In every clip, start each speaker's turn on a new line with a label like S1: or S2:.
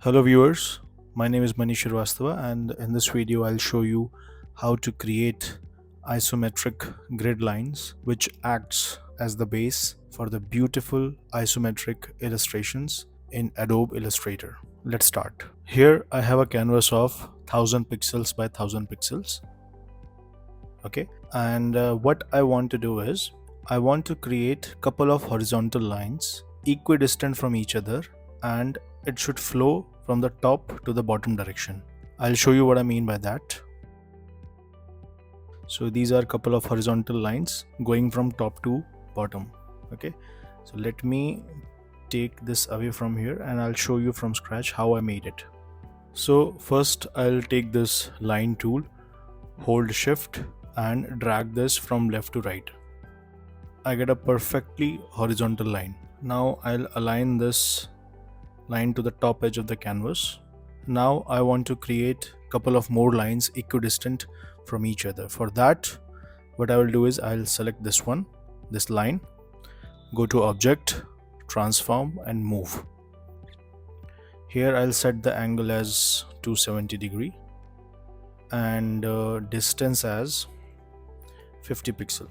S1: Hello viewers, my name is Manish Shrivastava, and in this video I'll show you how to create isometric grid lines which acts as the base for the beautiful isometric illustrations in Adobe Illustrator. Let's start. Here I have a canvas of 1000 pixels by 1000 pixels. Okay, and what I want to do is I want to create a couple of horizontal lines equidistant from each other, and it should flow from the top to the bottom direction. I'll show you what I mean by that. So these are a couple of horizontal lines going from top to bottom. Okay, so let me take this away from here and I'll show you from scratch how I made it. So first I'll take this line tool, hold shift and drag this from left to right. I get a perfectly horizontal line. Now I'll align this line to the top edge of the canvas. Now I want to create a couple of more lines equidistant from each other. For that, what I will do is I'll select this one, this line, go to Object, Transform and Move. Here I'll set the angle as 270 degree and distance as 50 pixel,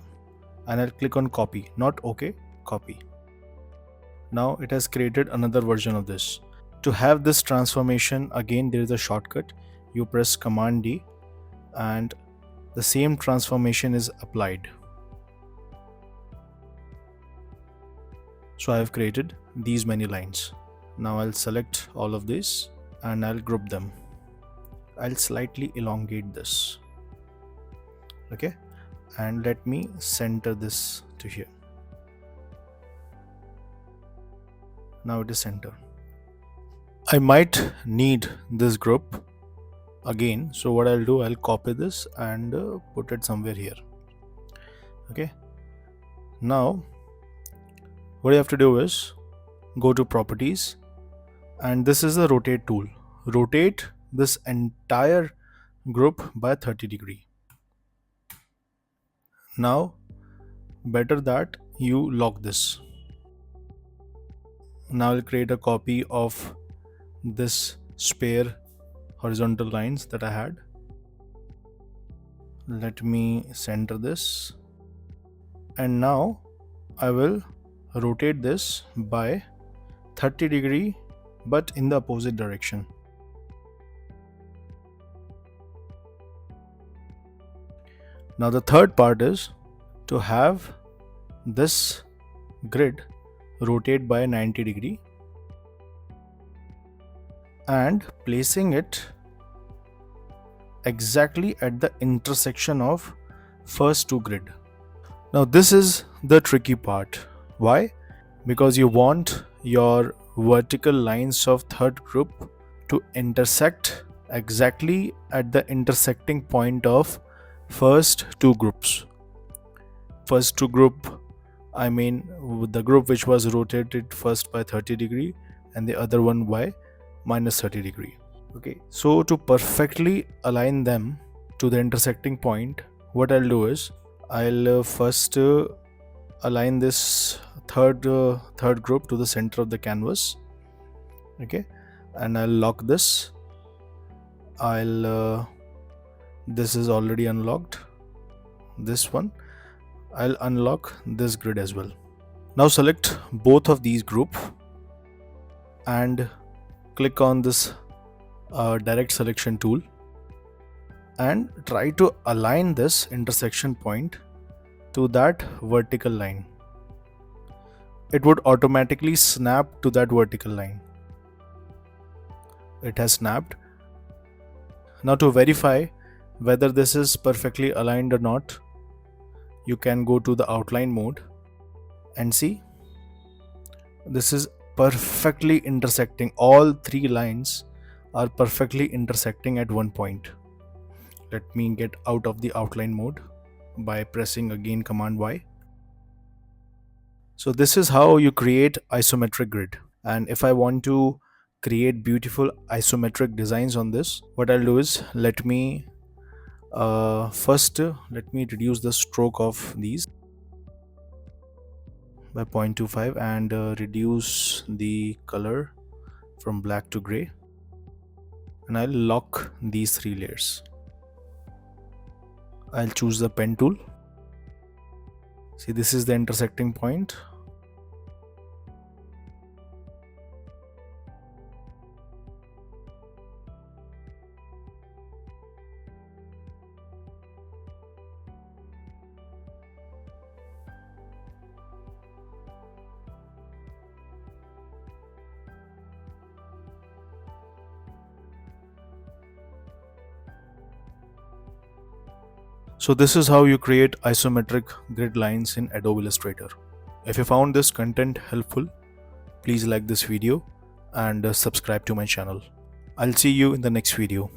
S1: and I'll click on copy, not OK, copy. Now it has created another version of this. To have this transformation, again there is a shortcut. You press Command D and the same transformation is applied. So I have created these many lines. Now I'll select all of these and I'll group them. I'll slightly elongate this. Okay, and let me center this to here. Now it is center. I might need this group again, so what I'll do, I'll copy this and put it somewhere here. Okay, now what you have to do is go to properties, and this is the rotate tool. Rotate this entire group by 30 degree. Now better that you lock this. Now I'll create a copy of this spare horizontal lines that I had. Let me center this, and now I will rotate this by 30 degree but in the opposite direction. Now the third part is to have this grid rotate by 90 degree and placing it exactly at the intersection of first two grid. Now this is the tricky part. Why? Because you want your vertical lines of third group to intersect exactly at the intersecting point of first two groups. First two group, I mean the group which was rotated first by 30 degree and the other one by minus 30 degree. Okay, so to perfectly align them to the intersecting point, what I'll do is I'll first align this third group to the center of the canvas. Okay, and I'll lock this. This is already unlocked, this one. I'll unlock this grid as well. Now select both of these group and click on this direct selection tool and try to align this intersection point to that vertical line. It would automatically snap to that vertical line. It has snapped. Now to verify whether this is perfectly aligned or not, you can go to the outline mode and see this is perfectly intersecting. All three lines are perfectly intersecting at one point. Let me get out of the outline mode by pressing again Command Y. So this is how you create isometric grid. And if I want to create beautiful isometric designs on this, what I'll do is let me reduce the stroke of these by 0.25 and reduce the color from black to gray. and I'll lock these 3 layers. I'll choose the pen tool. See, this is the intersecting point. So this is how you create isometric grid lines in Adobe Illustrator. If you found this content helpful, please like this video and subscribe to my channel. I'll see you in the next video.